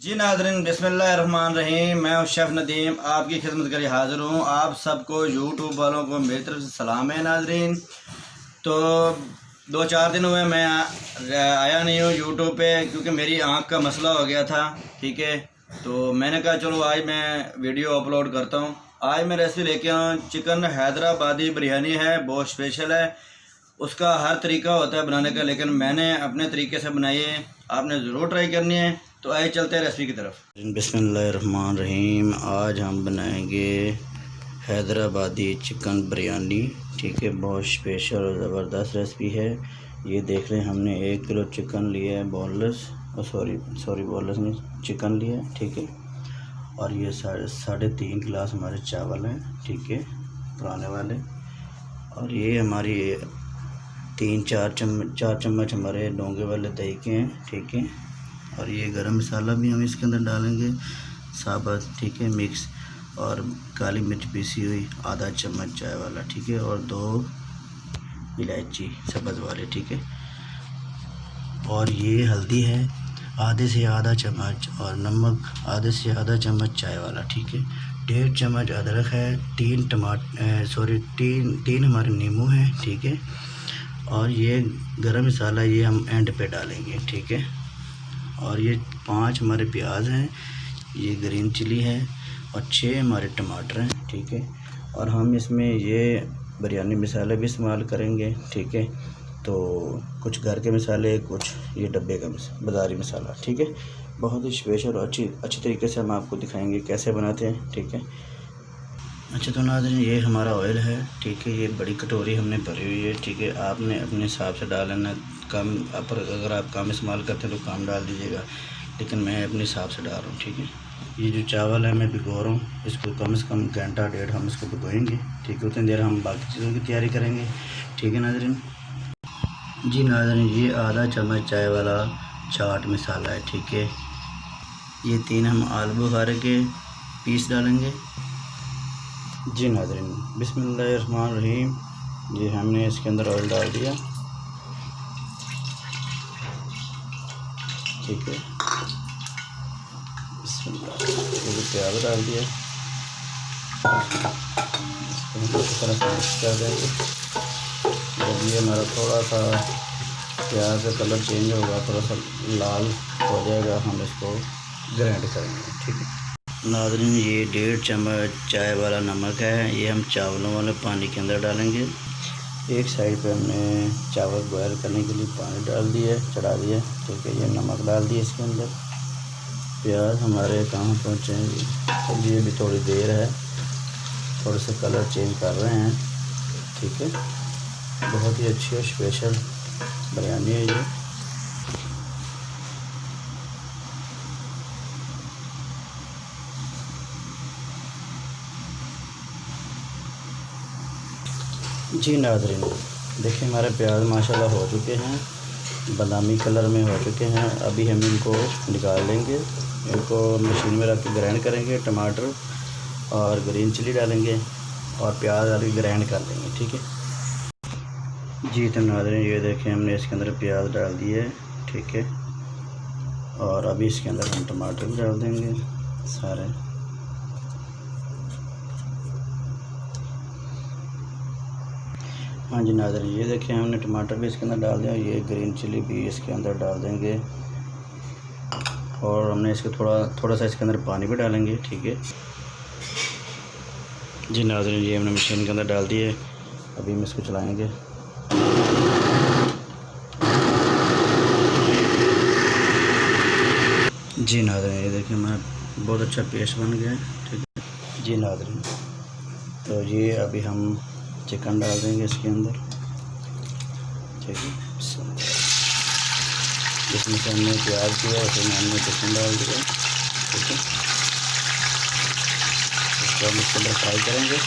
जी नाज़रीन, बिस्मिल्लाहिर्रहमानिर्रहीम। मैं हूँ शेफ़ नदीम, आपकी खिदमत के लिए हाज़िर हूँ। आप सबको यूट्यूब वालों को मेरी तरफ से सलाम है नाज़रीन। तो 2-4 दिन हुए मैं आया नहीं हूँ यूट्यूब पे, क्योंकि मेरी आँख का मसला हो गया था। ठीक है, तो मैंने कहा चलो आज मैं वीडियो अपलोड करता हूँ। आज मैं रेसिपी लेके आया हूँ, चिकन हैदराबादी बिरयानी है, बहुत स्पेशल है। उसका हर तरीका होता है बनाने का, लेकिन मैंने अपने तरीके से बनाई है, आपने ज़रूर ट्राई करनी है। तो आइए चलते हैं रेसिपी की तरफ। बिस्मिल्लाहिर्रहमानिर्रहीम। आज हम बनाएंगे हैदराबादी चिकन बिरयानी। ठीक है, बहुत स्पेशल और ज़बरदस्त रेसिपी है। ये देख लें, हमने 1 किलो चिकन लिया है, बोनलेस, सॉरी बोनलेस नहीं, चिकन लिया है। ठीक है, और ये 3.5 गिलास हमारे चावल हैं। ठीक है, पुराने वाले। और ये हमारी 4 चम्मच हमारे डोंगे वाले दही के हैं। ठीक है, और ये गरम मसाला भी हम इसके अंदर डालेंगे साबुत। ठीक है, मिक्स। और काली मिर्च पीसी हुई आधा चम्मच चाय वाला। ठीक है, और 2 इलायची सब्ज़ वाले। ठीक है, और ये हल्दी है आधे से आधा चम्मच, और नमक आधे से आधा चम्मच चाय वाला। ठीक है, 1.5 चम्मच अदरक है, 3 हमारे नींबू हैं। ठीक है, और ये गरम मसाला ये हम एंड पे डालेंगे। ठीक है, और ये 5 हमारे प्याज हैं, ये ग्रीन चिली है, और 6 हमारे टमाटर हैं। ठीक है, और हम इसमें ये बिरयानी मसाले भी इस्तेमाल करेंगे। ठीक है, तो कुछ घर के मसाले, कुछ ये डब्बे का बाज़ारी मसाला। ठीक है, बहुत ही स्पेशल और अच्छी तरीके से हम आपको दिखाएंगे कैसे बनाते हैं। ठीक है, अच्छा तो नाज़रीन, ये हमारा ऑयल है। ठीक है, ये बड़ी कटोरी हमने भरी हुई है। ठीक है, आपने अपने हिसाब से डाल लेना, कम अगर आप कम इस्तेमाल करते हैं तो कम डाल दीजिएगा, लेकिन मैं अपने हिसाब से डाल रहा हूँ। ठीक है, ये जो चावल है मैं भिगो रहा हूँ, इसको कम से कम घंटा 1.5 हम इसको भिगोएंगे। ठीक है, उतनी देर हम बाकी चीज़ों की तैयारी करेंगे। ठीक है नाज़रीन। जी नाज़रीन, ये आधा चम्मच चाय वाला चाट मसाला है। ठीक है, ये 3 हम आलू बुखारे के पीस डालेंगे। जी नाज़रीन, बिस्मिल्लाहिर्रहमानिर्रहीम। जी हमने इसके अंदर ऑयल डाल दिया। ठीक है, बिस्मिल्लाह। ये प्याज डाल दिया, इसको इस तरह से मिक्स कर देंगे। जब ये हमारा थोड़ा सा प्याज का कलर चेंज होगा, थोड़ा सा लाल हो जाएगा, हम इसको ग्राइंड करेंगे। ठीक है नाज़रीन, ये 1.5 चम्मच चाय वाला नमक है, ये हम चावलों वाले पानी के अंदर डालेंगे। एक साइड पे हमने चावल बॉयल करने के लिए पानी डाल दिया, चढ़ा दिया। ठीक है, ये नमक डाल दिया इसके अंदर। प्याज हमारे कहाँ पहुँचेंगे, चलिए अभी थोड़ी देर है, थोड़े से कलर चेंज कर रहे हैं। ठीक है, बहुत ही अच्छी और स्पेशल बिरयानी है ये। जी नाज़रीन, देखिए हमारे प्याज माशाल्लाह हो चुके हैं, बादामी कलर में हो चुके हैं। अभी हम इनको निकाल लेंगे, इनको मशीन में रख के ग्राइंड करेंगे। टमाटर और ग्रीन चिली डालेंगे और प्याज डाल के ग्राइंड कर लेंगे। ठीक है जी, तो नाज़रीन ये देखें, हमने इसके अंदर प्याज डाल दिए। ठीक है, और अभी इसके अंदर हम टमाटर भी डाल देंगे सारे। हाँ जी नाज़रीन, ये देखें, हमने टमाटर भी इसके अंदर डाल दिया, ये ग्रीन चिली भी इसके अंदर डाल देंगे, और हमने इसके थोड़ा सा इसके अंदर पानी भी डालेंगे। ठीक है जी नाज़रीन, ये हमने मशीन के अंदर डाल दिए, अभी हम इसको चलाएँगे। जी नाज़रीन, ये देखिए हमारा बहुत अच्छा पेस्ट बन गया है। ठीक है जी नाज़रीन, तो ये अभी हम चिकन डाल देंगे इसके अंदर। ठीक है, इसमें से हमने प्याज किया, उसमें हमने चिकन डाल दिया। ठीक है, इसको हम इसके अंदर फ्राई करेंगे।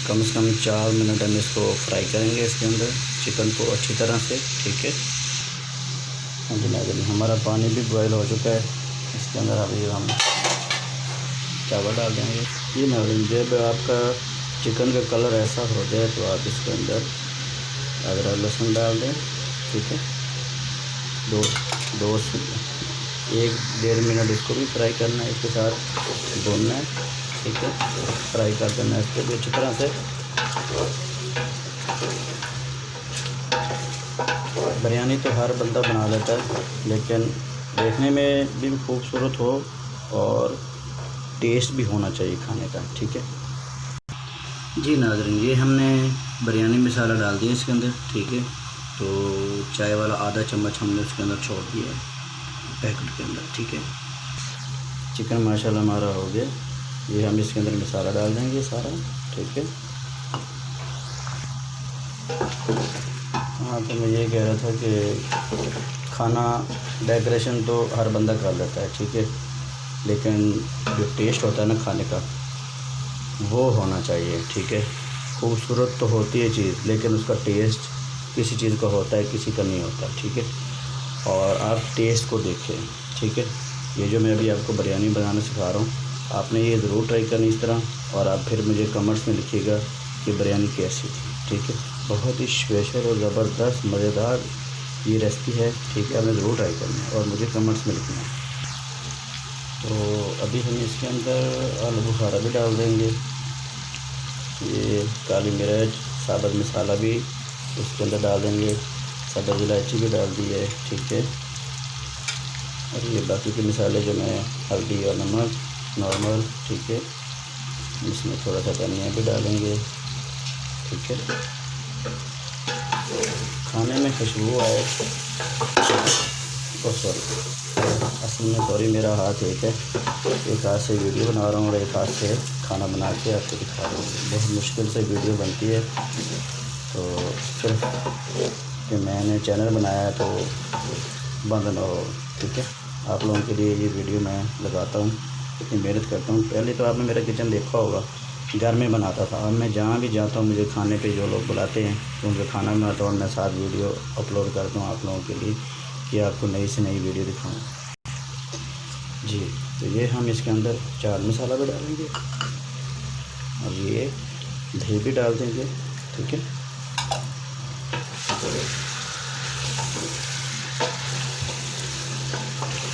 कम से कम 4 मिनट हम इसको फ्राई करेंगे इसके अंदर, चिकन को अच्छी तरह से। ठीक है, हाँ जी नाज़रीन, हमारा पानी भी बॉयल हो चुका है। इसके अंदर अभी हम चावल डाल देंगे। ये नाज़रीन, जब आपका चिकन का कलर ऐसा हो जाए तो आप इसके अंदर अदरक लहसुन डाल दें। ठीक है, दो से 1-1.5 मिनट इसको भी फ्राई करना है, इसके साथ भूनना है। ठीक है, फ्राई कर देना है इसको भी अच्छी तरह से। बिरयानी तो हर बंदा बना लेता है, लेकिन देखने में भी खूबसूरत हो और टेस्ट भी होना चाहिए खाने का। ठीक है जी नाज़रीन, ये हमने बिरयानी मसाला डाल दिया इसके अंदर। ठीक है, तो चाय वाला आधा चम्मच हमने उसके अंदर छोड़ दिया है पैकेट के अंदर। ठीक है, चिकन माशाल्लाह हमारा हो गया। ये हम इसके अंदर मसाला डाल देंगे सारा। ठीक है, हाँ, तो मैं ये कह रहा था कि खाना डेकोरेशन तो हर बंदा कर लेता है। ठीक है, लेकिन जो टेस्ट होता है ना खाने का, वो होना चाहिए। ठीक है, खूबसूरत तो होती है चीज़, लेकिन उसका टेस्ट किसी चीज़ का होता है, किसी का नहीं होता। ठीक है, और आप टेस्ट को देखें। ठीक है, ये जो मैं अभी आपको बिरयानी बनाना सिखा रहा हूँ, आपने ये ज़रूर ट्राई करनी इस तरह, और आप फिर मुझे कमेंट्स में लिखिएगा कि बिरयानी कैसी थी। ठीक है, बहुत ही स्पेशल और ज़बरदस्त मज़ेदार ये रेसिपी है। ठीक है, आपने ज़रूर ट्राई करना है और मुझे कमेंट्स में लिखना है। तो अभी हम इसके अंदर आलू बुखारा भी डाल देंगे, ये काली मिर्च, साबुत मसाला भी इसके अंदर डाल देंगे, सब्ज़ इलायची भी डाल दी है। ठीक है, और ये बाकी के मसाले जो मैं हल्दी और नमक नॉर्मल। ठीक है, इसमें थोड़ा सा धनिया भी डालेंगे। ठीक है, खाने में खुशबू आए। असल में सॉरी, मेरा हाथ एक है, एक हाथ से वीडियो बना रहा हूँ और एक हाथ से खाना बना के आपको दिखा रहा हूँ। बहुत मुश्किल से वीडियो बनती है, तो सिर्फ कि मैंने चैनल बनाया तो बंद ना हो। ठीक है, आप लोगों के लिए ये वीडियो मैं लगाता हूँ, इतनी मेहनत करता हूँ। पहले तो आपने मेरा किचन देखा होगा, घर में बनाता था। अब मैं जहाँ भी जाता हूँ, मुझे खाने पे जो लोग बुलाते हैं तो उनका खाना बनाता हूँ और मैं साथ वीडियो अपलोड करता हूँ आप लोगों के लिए, कि आपको नई से नई वीडियो दिखाऊँ जी। तो ये हम इसके अंदर चाट मसाला भी डालेंगे और ये दही भी डाल देंगे। ठीक है,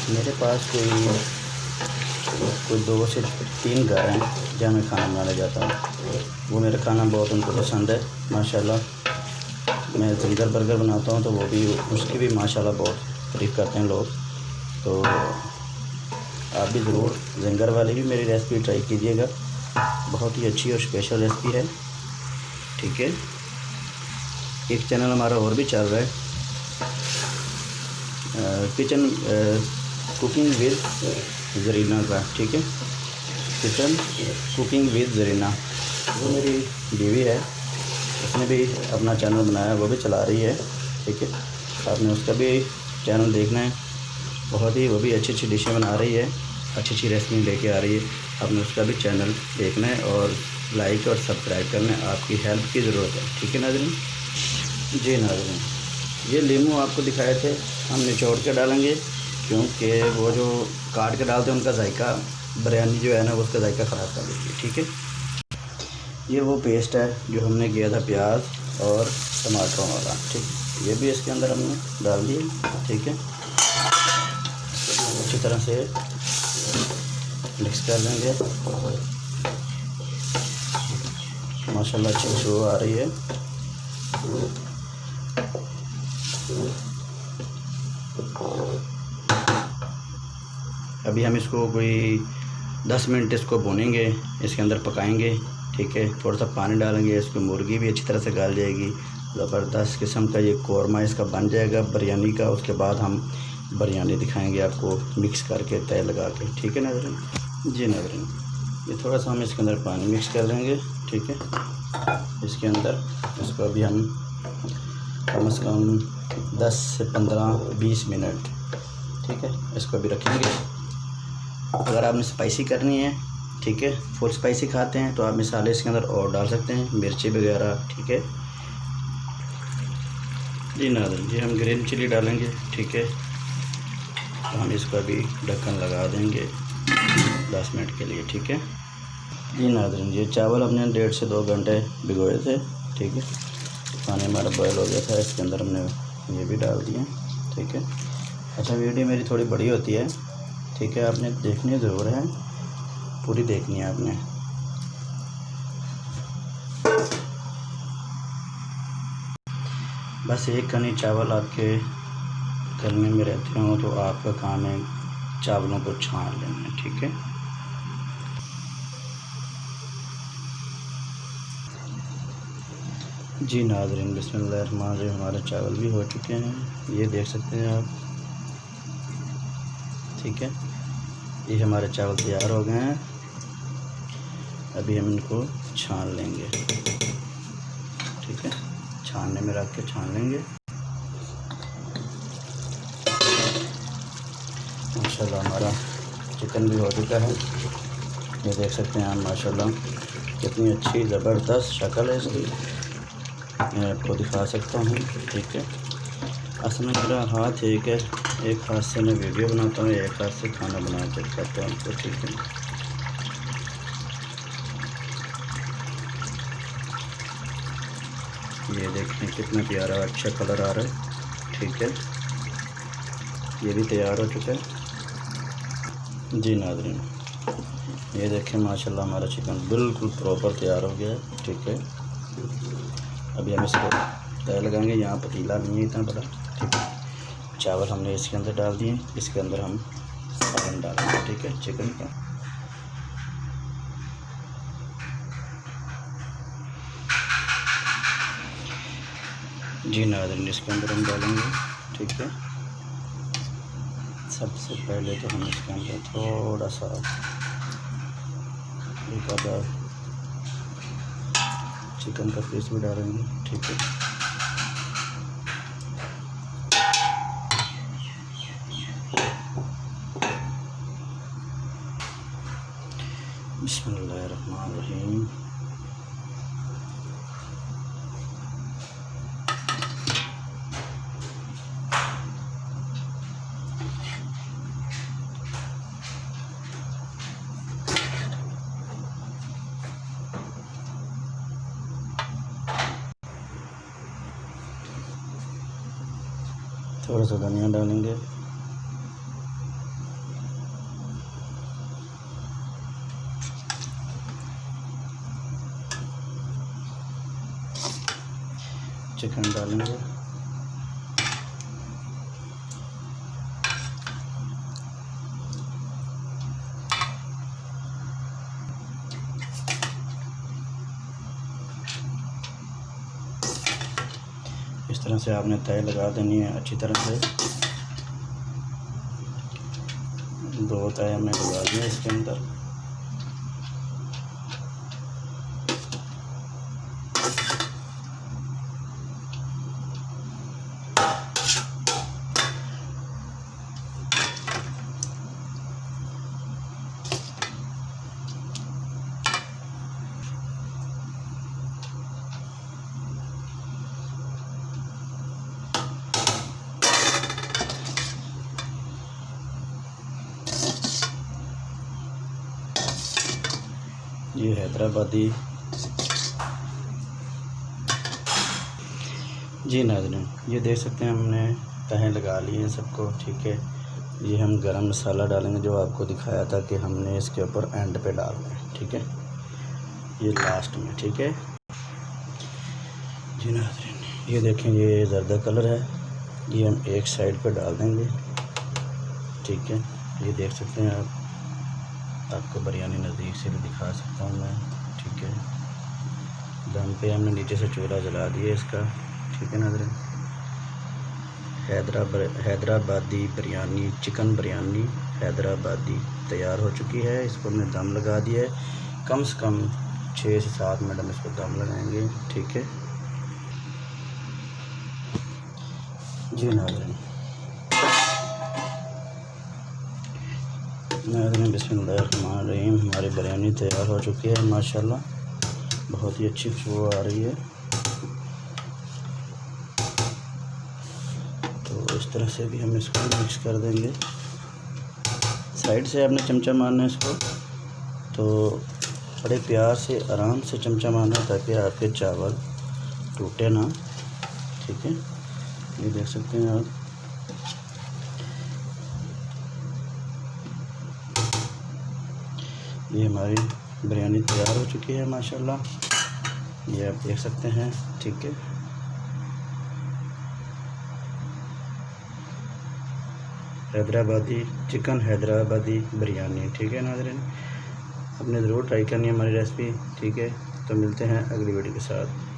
मेरे पास कोई 2 से 3 घर हैं जहाँ मैं खाना बनाने जाता हूँ। वो मेरा खाना बहुत उनको पसंद है माशाल्लाह। मैं ज़िंगर बर्गर बनाता हूँ तो वो भी, उसकी भी माशाल्लाह बहुत तारीफ़ करते हैं लोग। तो आप भी ज़रूर ज़िंगर वाली भी मेरी रेसिपी ट्राई कीजिएगा, बहुत ही अच्छी और स्पेशल रेसिपी है। ठीक है, एक चैनल हमारा और भी चल रहा है, किचन कुकिंग विद ज़रीना का। ठीक है, किचन कुकिंग विद ज़रीना, वो मेरी बीवी है, उसने भी अपना चैनल बनाया, वो भी चला रही है। ठीक है, आपने उसका भी चैनल देखना है, बहुत ही वो भी अच्छी अच्छी डिशें बना रही है, अच्छी अच्छी रेसिपी लेके आ रही है। आपने उसका भी चैनल देखना है और लाइक और सब्सक्राइब करना है, आपकी हेल्प की ज़रूरत है। ठीक है नाज़रीन जी। नाज़रीन, ये लीमू आपको दिखाए थे, हम निचोड़ के डालेंगे, क्योंकि वो जो काट के डालते हैं उनका जायका, बिरयानी जो है ना, उसका जायका ख़राब कर देती है। ठीक है, ये वो पेस्ट है जो हमने किया था प्याज और टमाटरों वाला। ठीक, ये भी इसके अंदर हमने डाल दिया। ठीक है, अच्छी तरह से मिक्स कर लेंगे। माशाल्लाह अच्छी खुशबू आ रही है। अभी हम इसको कोई 10 मिनट इसको भूनेंगे, इसके अंदर पकाएंगे। ठीक है, थोड़ा सा पानी डालेंगे, इसको मुर्गी भी अच्छी तरह से गल जाएगी। ज़बरदस्त किस्म का ये कौरमा इसका बन जाएगा बिरयानी का। उसके बाद हम बिरयानी दिखाएंगे आपको मिक्स करके, तय लगा के। ठीक है नाज़रीन जी। नाज़रीन, ये थोड़ा सा हम इसके अंदर पानी मिक्स कर लेंगे। ठीक है, इसके अंदर इसको अभी हम कम से कम 10 से 15-20 मिनट, ठीक है, इसको अभी रखेंगे। अगर आपने स्पाइसी करनी है, ठीक है, फुल स्पाइसी खाते हैं तो आप मसाले इसके अंदर और डाल सकते हैं, मिर्ची वगैरह। ठीक है जी। नाज़रीन जी, हम ग्रीन चिली डालेंगे। ठीक है, तो हम इसको अभी ढक्कन लगा देंगे 10 मिनट के लिए। ठीक है, जी नाज़रीन, ये चावल हमने 1.5 से 2 घंटे भिगोए थे। ठीक है, पानी हमारा बॉयल हो गया था, इसके अंदर हमने ये भी डाल दिए। ठीक है, अच्छा वीडियो मेरी थोड़ी बड़ी होती है, ठीक है, आपने देखनी ज़रूर है, पूरी देखनी है आपने। बस एक कनी चावल आपके गलने में रहते हों तो आपका काम है चावलों को छान लेना। ठीक है, जी नाज़रीन, बिस्मिल्लाहिर्रहमानिर्रहीम, हमारे चावल भी हो चुके हैं, ये देख सकते हैं आप। ठीक है, ये हमारे चावल तैयार हो गए हैं, अभी हम इनको छान लेंगे। ठीक है, छानने में रख के छान लेंगे। माशाल्लाह हमारा चिकन भी हो चुका है, ये देख सकते हैं आप। माशाल्लाह कितनी अच्छी ज़बरदस्त शक्ल है इसकी, मैं आपको दिखा सकता हूँ। ठीक है, असल में मेरा हाथ एक है, एक हाथ से मैं वीडियो बनाता हूँ, एक हाथ से खाना बना के खाता हूँ आपको। ठीक है, ये देखें कितना प्यारा अच्छा कलर आ रहा है। ठीक है, ये भी तैयार हो चुका है। जी नाज़रीन, ये देखें माशाल्लाह हमारा चिकन बिल्कुल प्रॉपर तैयार हो गया है। ठीक है, अभी हम इसको तय लगाएंगे, यहाँ पतीला नहीं है इतना बड़ा। ठीक है, चावल हमने इसके अंदर डाल दिए, इसके अंदर हम सालन डालेंगे। ठीक है, चिकन का। जी नाज़रीन, इसके अंदर हम डालेंगे। ठीक है, सबसे पहले तो हम इसके अंदर थोड़ा सा एक आधा चिकन का पीस भी डालेंगे। ठीक है, बिस्मिल्लाहिर्रहमानिर्रहीम। थोड़ा सा धनिया डालेंगे। चिकन डालेंगे। इस तरह से आपने तय लगा देनी है अच्छी तरह से। 2 तय हमने लगा दिए इसके अंदर। ये हैदराबादी। जी नाज़रीन, ये देख सकते हैं हमने तहें लगा लिए हैं सबको। ठीक है, ये हम गरम मसाला डालेंगे जो आपको दिखाया था कि हमने इसके ऊपर एंड पे डालना है। ठीक है, ये लास्ट में। ठीक है, जी नाज़रीन, ये देखें ये ज़र्दा कलर है, ये हम एक साइड पे डाल देंगे। ठीक है, ये देख सकते हैं आप, आपको बिरयानी नज़दीक से भी दिखा सकता हूँ मैं। ठीक है, दम पे हमने नीचे से चूल्हा जला दिया इसका। ठीक है नाज़रीन, हैदराबादी बिरयानी, चिकन बिरयानी हैदराबादी तैयार हो चुकी है। इसको हमने दम लगा दिया है, कम से कम 6 से 7 मिनट हम इसको दम लगाएंगे। ठीक है, जी नाज़रीन, बिस्मिल्लाहिर्रहमानिर्रहीम, हमारी बिरयानी तैयार हो चुकी है। माशाल्लाह बहुत ही अच्छी खुशबू आ रही है। तो इस तरह से भी हम इसको मिक्स कर देंगे। साइड से आपने चमचा मारना है इसको, तो बड़े प्यार से आराम से चमचमाना ताकि आपके चावल टूटे ना। ठीक है, ये देख सकते हैं आप। ये हमारी बिरयानी तैयार हो चुकी है माशाल्लाह, ये आप देख सकते हैं। ठीक है, हैदराबादी चिकन हैदराबादी बिरयानी। ठीक है नाज़रीन, आपने ज़रूर ट्राई करनी है हमारी रेसिपी। ठीक है, तो मिलते हैं अगली वीडियो के साथ।